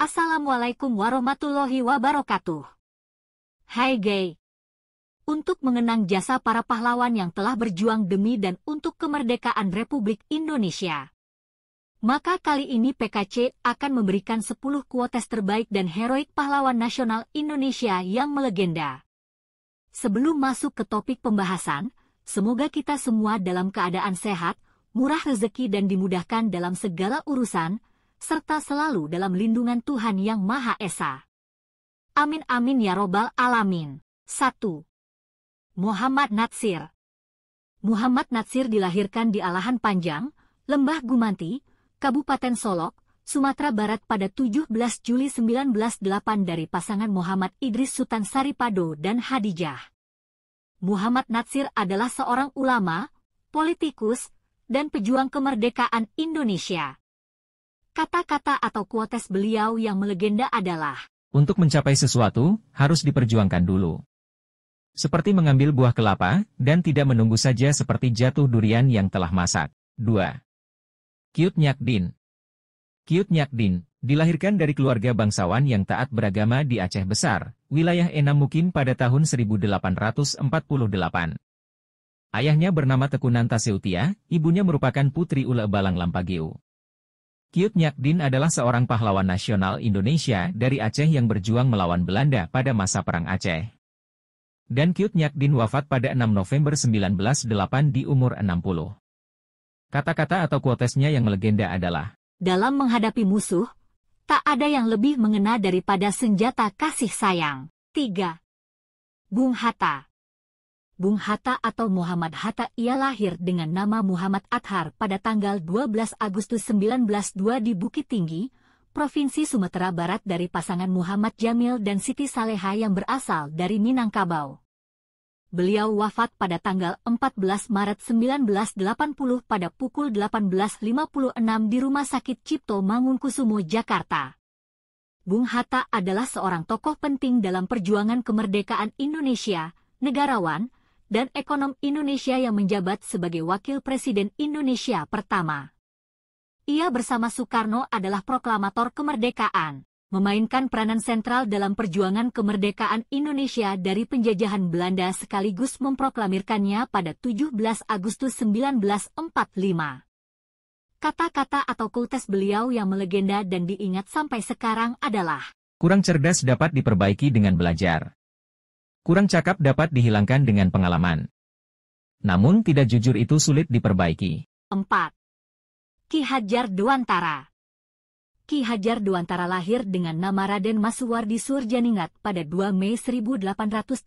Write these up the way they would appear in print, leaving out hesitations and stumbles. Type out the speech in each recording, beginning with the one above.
Assalamualaikum warahmatullahi wabarakatuh. Hai gay. Untuk mengenang jasa para pahlawan yang telah berjuang demi dan untuk kemerdekaan Republik Indonesia, maka kali ini PKC akan memberikan 10 quotes terbaik dan heroik pahlawan nasional Indonesia yang melegenda. Sebelum masuk ke topik pembahasan, semoga kita semua dalam keadaan sehat, murah rezeki dan dimudahkan dalam segala urusan, serta selalu dalam lindungan Tuhan Yang Maha Esa. Amin amin ya robbal alamin. 1. Muhammad Natsir. Muhammad Natsir dilahirkan di Alahan Panjang, Lembah Gumanti, Kabupaten Solok, Sumatera Barat pada 17 Juli 1908 dari pasangan Muhammad Idris Sutan Saripado dan Hadijah. Muhammad Natsir adalah seorang ulama, politikus, dan pejuang kemerdekaan Indonesia. Kata-kata atau quotes beliau yang melegenda adalah, untuk mencapai sesuatu, harus diperjuangkan dulu. Seperti mengambil buah kelapa, dan tidak menunggu saja seperti jatuh durian yang telah masak. 2. Kyut Nyak Dien. Kyut Nyak Dien dilahirkan dari keluarga bangsawan yang taat beragama di Aceh Besar, wilayah Enam Mukim pada tahun 1848. Ayahnya bernama Tekunan Taseutia, ibunya merupakan putri Ule Balang Lampageu. Kyut Nyak Dien adalah seorang pahlawan nasional Indonesia dari Aceh yang berjuang melawan Belanda pada masa Perang Aceh. Dan Kyut Nyak Dien wafat pada 6 November 1908 di umur 60. Kata-kata atau quotesnya yang melegenda adalah, dalam menghadapi musuh, tak ada yang lebih mengena daripada senjata kasih sayang. 3. Bung Hatta. Bung Hatta atau Muhammad Hatta ia lahir dengan nama Muhammad Athar pada tanggal 12 Agustus 1902 di Bukit Tinggi, Provinsi Sumatera Barat dari pasangan Muhammad Jamil dan Siti Saleha yang berasal dari Minangkabau. Beliau wafat pada tanggal 14 Maret 1980 pada pukul 18.56 di Rumah Sakit Cipto Mangunkusumo, Jakarta. Bung Hatta adalah seorang tokoh penting dalam perjuangan kemerdekaan Indonesia, negarawan, dan ekonom Indonesia yang menjabat sebagai Wakil Presiden Indonesia pertama. Ia bersama Soekarno adalah proklamator kemerdekaan, memainkan peranan sentral dalam perjuangan kemerdekaan Indonesia dari penjajahan Belanda sekaligus memproklamirkannya pada 17 Agustus 1945. Kata-kata atau quotes beliau yang melegenda dan diingat sampai sekarang adalah, kurang cerdas dapat diperbaiki dengan belajar. Kurang cakap dapat dihilangkan dengan pengalaman. Namun tidak jujur itu sulit diperbaiki. 4. Ki Hajar Dewantara. Ki Hajar Dewantara lahir dengan nama Raden Masuwardi Surjaningrat pada 2 Mei 1889,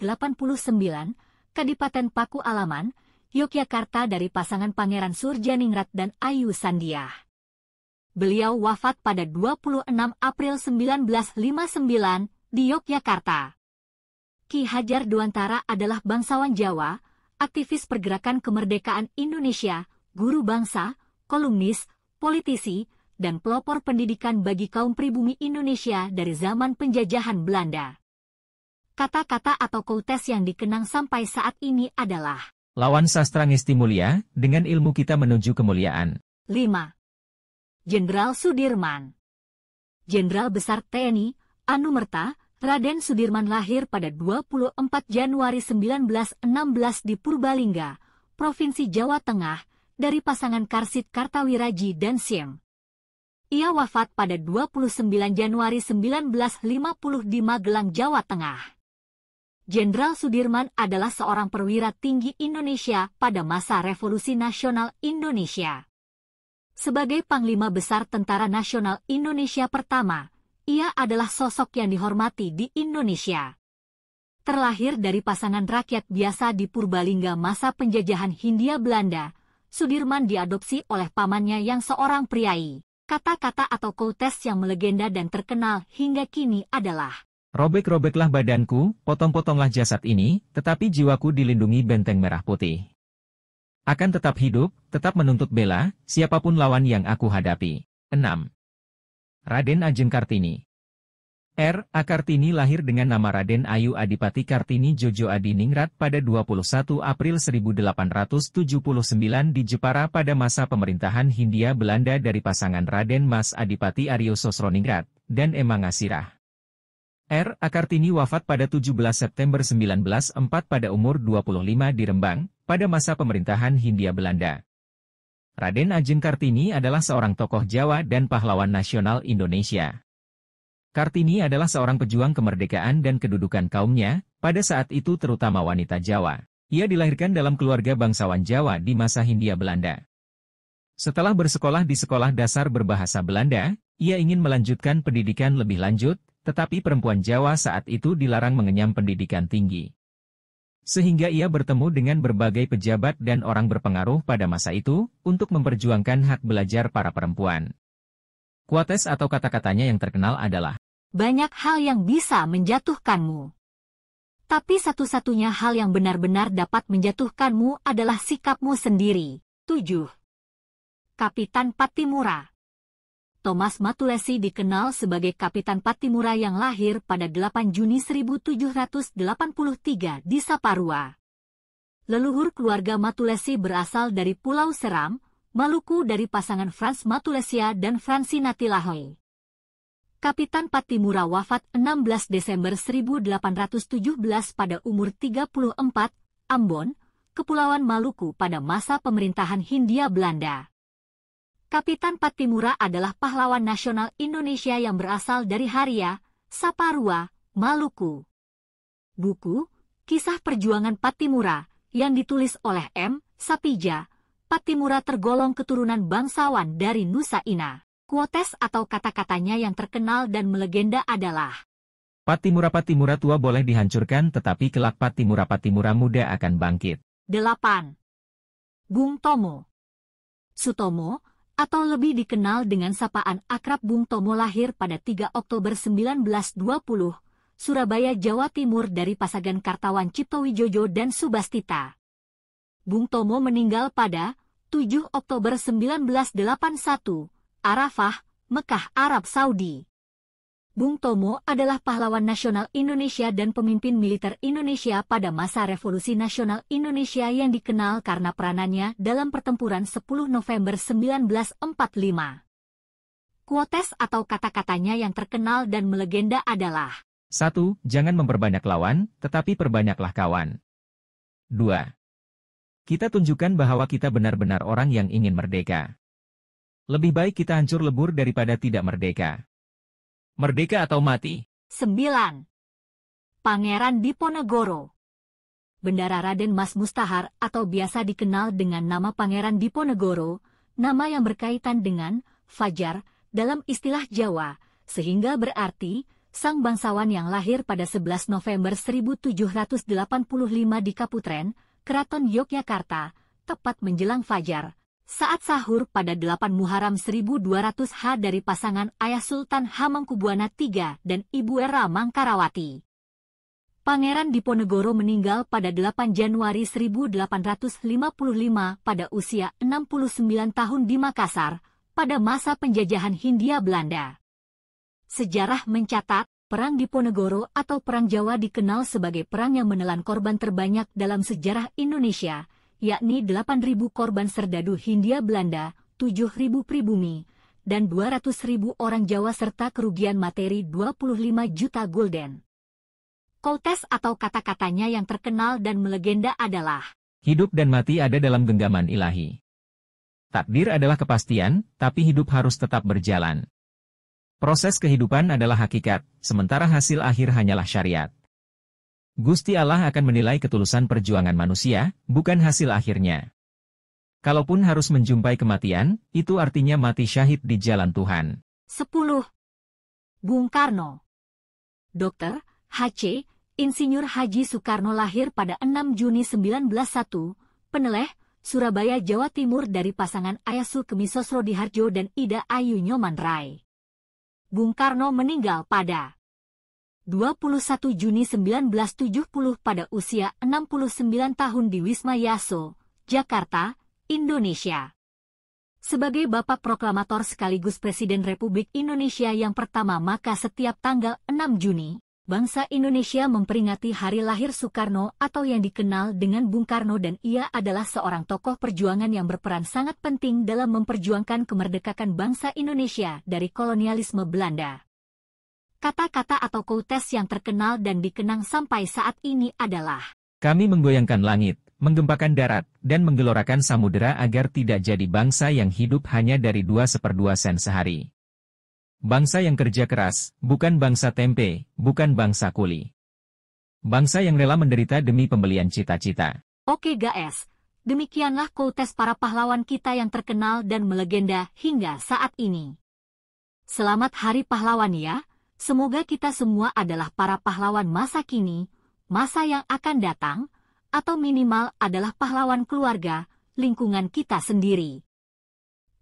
Kadipaten Paku Alaman, Yogyakarta dari pasangan Pangeran Surjaningrat dan Ayu Sandiah. Beliau wafat pada 26 April 1959 di Yogyakarta. Ki Hajar Dewantara adalah bangsawan Jawa, aktivis pergerakan kemerdekaan Indonesia, guru bangsa, kolumnis, politisi, dan pelopor pendidikan bagi kaum pribumi Indonesia dari zaman penjajahan Belanda. Kata-kata atau quotes yang dikenang sampai saat ini adalah, lawan sastra ngesti mulia, dengan ilmu kita menuju kemuliaan. 5. Jenderal Sudirman. Jenderal Besar TNI, Anumerta, Raden Sudirman lahir pada 24 Januari 1916 di Purbalingga, Provinsi Jawa Tengah, dari pasangan Karsit Kartawiraji dan Siem. Ia wafat pada 29 Januari 1950 di Magelang, Jawa Tengah. Jenderal Sudirman adalah seorang perwira tinggi Indonesia pada masa Revolusi Nasional Indonesia. Sebagai Panglima Besar Tentara Nasional Indonesia pertama, ia adalah sosok yang dihormati di Indonesia. Terlahir dari pasangan rakyat biasa di Purbalingga masa penjajahan Hindia Belanda, Sudirman diadopsi oleh pamannya yang seorang priai. Kata-kata atau quotes yang melegenda dan terkenal hingga kini adalah, robek-robeklah badanku, potong-potonglah jasad ini, tetapi jiwaku dilindungi benteng merah putih. Akan tetap hidup, tetap menuntut bela, siapapun lawan yang aku hadapi. 6. Raden Ajeng Kartini. R. A. Kartini lahir dengan nama Raden Ayu Adipati Kartini Jojo Adiningrat pada 21 April 1879 di Jepara pada masa pemerintahan Hindia Belanda dari pasangan Raden Mas Adipati Aryo Sosroningrat dan Emma Ngasirah. R. A. Kartini wafat pada 17 September 1904 pada umur 25 di Rembang, pada masa pemerintahan Hindia Belanda. Raden Ajeng Kartini adalah seorang tokoh Jawa dan pahlawan nasional Indonesia. Kartini adalah seorang pejuang kemerdekaan dan kedudukan kaumnya, pada saat itu terutama wanita Jawa. Ia dilahirkan dalam keluarga bangsawan Jawa di masa Hindia Belanda. Setelah bersekolah di sekolah dasar berbahasa Belanda, ia ingin melanjutkan pendidikan lebih lanjut, tetapi perempuan Jawa saat itu dilarang mengenyam pendidikan tinggi. Sehingga ia bertemu dengan berbagai pejabat dan orang berpengaruh pada masa itu, untuk memperjuangkan hak belajar para perempuan. Quotes atau kata-katanya yang terkenal adalah, banyak hal yang bisa menjatuhkanmu. Tapi satu-satunya hal yang benar-benar dapat menjatuhkanmu adalah sikapmu sendiri. 7. Kapitan Pattimura. Thomas Matulesi dikenal sebagai Kapitan Pattimura yang lahir pada 8 Juni 1783 di Saparua. Leluhur keluarga Matulesi berasal dari Pulau Seram, Maluku dari pasangan Frans Matulesia dan Francina Tilahoe. Kapitan Pattimura wafat 16 Desember 1817 pada umur 34, Ambon, Kepulauan Maluku pada masa pemerintahan Hindia Belanda. Kapitan Pattimura adalah pahlawan nasional Indonesia yang berasal dari Haria, Saparua, Maluku. Buku, Kisah Perjuangan Pattimura, yang ditulis oleh M. Sapija, Pattimura tergolong keturunan bangsawan dari Nusa Ina. Quotes atau kata-katanya yang terkenal dan melegenda adalah, Pattimura tua boleh dihancurkan tetapi kelak Pattimura muda akan bangkit. 8. Bung Tomo. Sutomo, atau lebih dikenal dengan sapaan akrab Bung Tomo lahir pada 3 Oktober 1920, Surabaya, Jawa Timur dari pasangan Kartawan Ciptowijojo dan Subastita. Bung Tomo meninggal pada 7 Oktober 1981, Arafah, Mekah, Arab Saudi. Bung Tomo adalah pahlawan nasional Indonesia dan pemimpin militer Indonesia pada masa Revolusi Nasional Indonesia yang dikenal karena peranannya dalam pertempuran 10 November 1945. Quotes atau kata-katanya yang terkenal dan melegenda adalah, 1. Jangan memperbanyak lawan, tetapi perbanyaklah kawan. 2. Kita tunjukkan bahwa kita benar-benar orang yang ingin merdeka. Lebih baik kita hancur lebur daripada tidak merdeka. Merdeka atau mati. 9. Pangeran Diponegoro. Bendara Raden Mas Mustahar atau biasa dikenal dengan nama Pangeran Diponegoro, nama yang berkaitan dengan fajar dalam istilah Jawa, sehingga berarti sang bangsawan yang lahir pada 11 November 1785 di Kaputren, Keraton Yogyakarta, tepat menjelang fajar, saat sahur pada 8 Muharram 1200 dari pasangan Ayah Sultan Hamengkubuwana III dan Ibu Era Mangkarawati. Pangeran Diponegoro meninggal pada 8 Januari 1855 pada usia 69 tahun di Makassar, pada masa penjajahan Hindia Belanda. Sejarah mencatat, Perang Diponegoro atau Perang Jawa dikenal sebagai perang yang menelan korban terbanyak dalam sejarah Indonesia, yakni 8.000 korban serdadu Hindia Belanda, 7.000 pribumi, dan 200.000 orang Jawa serta kerugian materi 25 juta gulden. Quotes atau kata-katanya yang terkenal dan melegenda adalah, hidup dan mati ada dalam genggaman ilahi. Takdir adalah kepastian, tapi hidup harus tetap berjalan. Proses kehidupan adalah hakikat, sementara hasil akhir hanyalah syariat. Gusti Allah akan menilai ketulusan perjuangan manusia, bukan hasil akhirnya. Kalaupun harus menjumpai kematian, itu artinya mati syahid di jalan Tuhan. 10. Bung Karno. Dr. H.C. Insinyur Haji Soekarno lahir pada 6 Juni 1901, Peneleh, Surabaya, Jawa Timur dari pasangan Ayah Sulkemi Sosrodiharjo dan Ida Ayu Nyoman Rai. Bung Karno meninggal pada 21 Juni 1970 pada usia 69 tahun di Wisma Yaso, Jakarta, Indonesia. Sebagai Bapak Proklamator sekaligus Presiden Republik Indonesia yang pertama, maka setiap tanggal 6 Juni, bangsa Indonesia memperingati hari lahir Soekarno atau yang dikenal dengan Bung Karno, dan ia adalah seorang tokoh perjuangan yang berperan sangat penting dalam memperjuangkan kemerdekaan bangsa Indonesia dari kolonialisme Belanda. Kata-kata atau quotes yang terkenal dan dikenang sampai saat ini adalah, "Kami menggoyangkan langit, menggempakan darat, dan menggelorakan samudera agar tidak jadi bangsa yang hidup hanya dari 2/2 sen sehari. Bangsa yang kerja keras, bukan bangsa tempe, bukan bangsa kuli. Bangsa yang rela menderita demi pembelian cita-cita." Oke guys, demikianlah quotes para pahlawan kita yang terkenal dan melegenda hingga saat ini. Selamat Hari Pahlawan ya, semoga kita semua adalah para pahlawan masa kini, masa yang akan datang, atau minimal adalah pahlawan keluarga, lingkungan kita sendiri.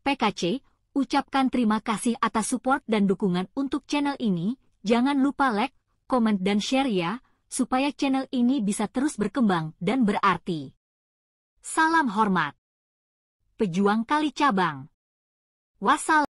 PKC, ucapkan terima kasih atas support dan dukungan untuk channel ini. Jangan lupa like, komen dan share ya, supaya channel ini bisa terus berkembang dan berarti. Salam hormat. Pejuang Kali Cabang. Wassalam.